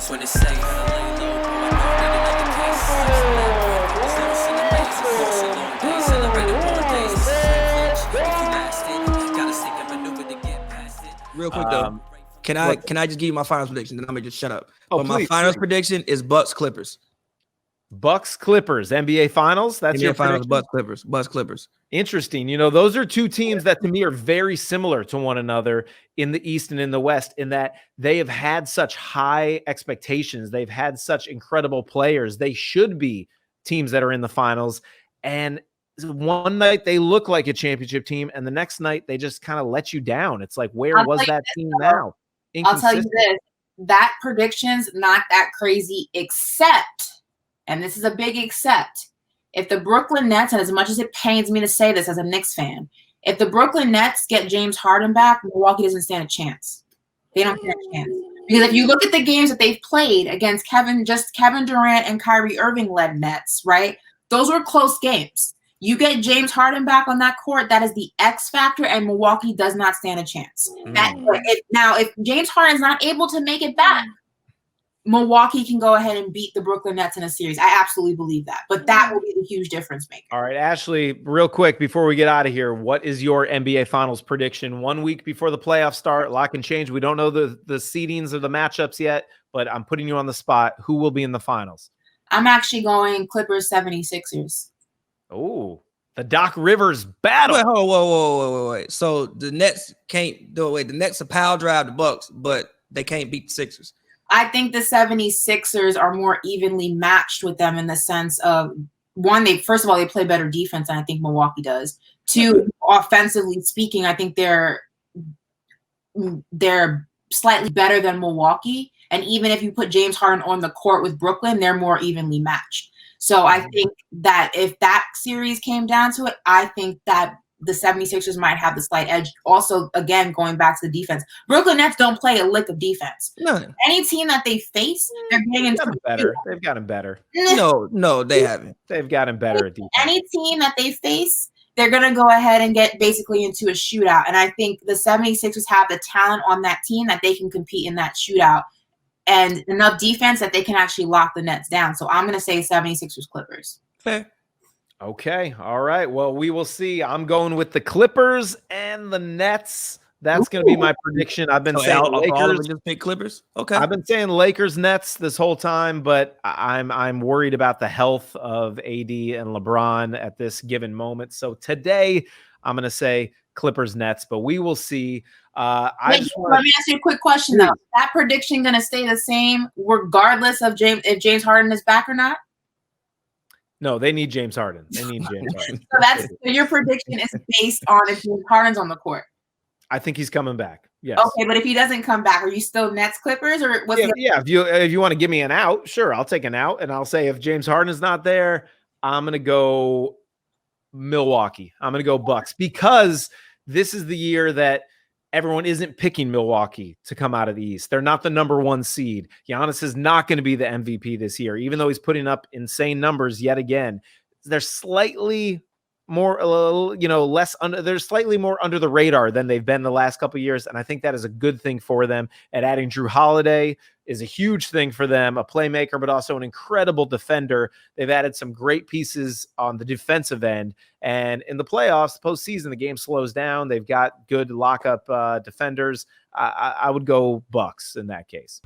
Real quick though, can I just give you my finals prediction? Then I'm gonna just shut up. Oh, but my finals prediction is Bucks Clippers. Bucks Clippers, NBA Finals. That's your finals. Bucks Clippers. Interesting. You know, those are two teams that to me are very similar to one another in the East and in the West, in that they have had such high expectations. They've had such incredible players. They should be teams that are in the finals. And one night they look like a championship team, and the next night they just kind of let you down. It's like, where was that team now? I'll tell you this, that prediction's not that crazy, except, and this is a big except, if the Brooklyn Nets, and as much as it pains me to say this as a Knicks fan, if the Brooklyn Nets get James Harden back, Milwaukee doesn't stand a chance. They don't stand a chance. Because if you look at the games that they've played against Kevin Durant and Kyrie Irving led Nets, right? Those were close games. You get James Harden back on that court, that is the X factor, and Milwaukee does not stand a chance. If James Harden is not able to make it back, Milwaukee can go ahead and beat the Brooklyn Nets in a series. I absolutely believe that. But that will be the huge difference maker. All right, Ashley, real quick before we get out of here, what is your NBA Finals prediction? 1 week before the playoffs start, a lot can change. We don't know the seedings or the matchups yet, but I'm putting you on the spot. Who will be in the finals? I'm actually going Clippers 76ers. Oh, the Doc Rivers battle. Wait. So the Nets can't do it. The Nets are power drive the Bucks, but they can't beat the Sixers. I think the 76ers are more evenly matched with them in the sense of, one, first of all, they play better defense than I think Milwaukee does. Two, offensively speaking, I think they're slightly better than Milwaukee. And even if you put James Harden on the court with Brooklyn, they're more evenly matched. So I think that if that series came down to it, I think that the 76ers might have the slight edge. Also, again, going back to the defense, Brooklyn Nets don't play a lick of defense. No. Any team that they face, they're getting into better. They've gotten better. No, they haven't. They've gotten better at defense. Any team that they face, they're going to go ahead and get basically into a shootout. And I think the 76ers have the talent on that team that they can compete in that shootout and enough defense that they can actually lock the Nets down. So I'm going to say 76ers Clippers. Fair. Okay. All right. Well, we will see. I'm going with the Clippers and the Nets. That's going to be my prediction. I've been saying Lakers. Just pick Clippers. Okay. I've been saying Lakers Nets this whole time, but I'm worried about the health of AD and LeBron at this given moment. So today I'm going to say Clippers Nets, but we will see. Let me ask you a quick question though. Is that prediction going to stay the same regardless of if James Harden is back or not? No, they need James Harden. They need James Harden. So your prediction is based on if James Harden's on the court. I think he's coming back. Yes. Okay, but if he doesn't come back, are you still Nets Clippers or what's if you want to give me an out, sure, I'll take an out, and I'll say if James Harden is not there, I'm gonna go Milwaukee. I'm gonna go Bucks because this is the year that everyone isn't picking Milwaukee to come out of the East. They're not the number one seed. Giannis is not going to be the MVP this year, even though he's putting up insane numbers yet again. They're slightly more, they're slightly more under the radar than they've been the last couple of years. And I think that is a good thing for them. And adding Drew Holiday is a huge thing for them, a playmaker, but also an incredible defender. They've added some great pieces on the defensive end. And in the playoffs, postseason, the game slows down. They've got good lockup defenders. I would go Bucks in that case.